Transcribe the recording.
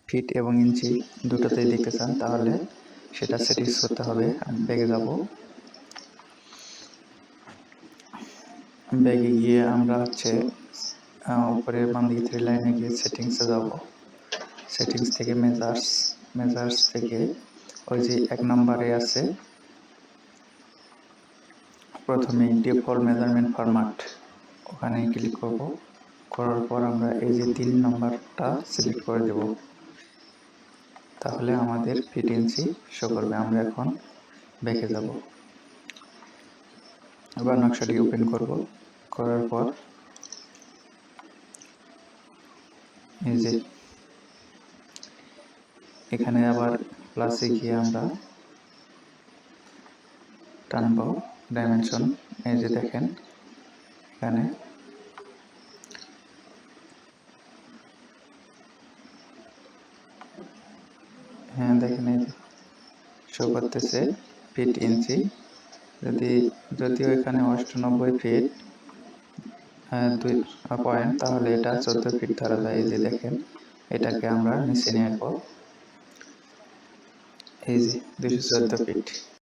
Fit এবং ইঞ্চি দুটোতেই দেখতে চান তাহলে সেটা সেটিংস করতে হবে। আমি ব্যাগে যাব, ব্যাগে গিয়ে আমরা উপরে বাম দিকে 3 লাইনে গিয়ে সেটিংসে যাব। সেটিংস থেকে মেজার্স থেকে ওই যে 1 নম্বরে আছে প্রথমেই ডিফল্ট মেজারমেন্ট ফরম্যাট, ওখানে ক্লিক করব। করার পর আমরা এই যে 3 নম্বরটা সিলেক্ট করে দেব, তাহলে আমাদের ফিট ইঞ্চি শো করবে। আমরা এখন ব্যাকে যাব, আবার নকশাটি ওপেন করব। করার পর এই যে এখানে আবার প্লাসে গিয়ে আমরা টানব ডাইমেনশন। এই যে দেখেন এখানে দেখেন এই যে শো করতেছে ফিট ইঞ্চি। যদিও এখানে 98 ফিট 2 পয়েন্ট, তাহলে এটা 14 ফিট ধরা যায়। এই যে দেখেন এটাকে আমরা নিচে নিয়ে আসবো, এই যে 214 ফিট।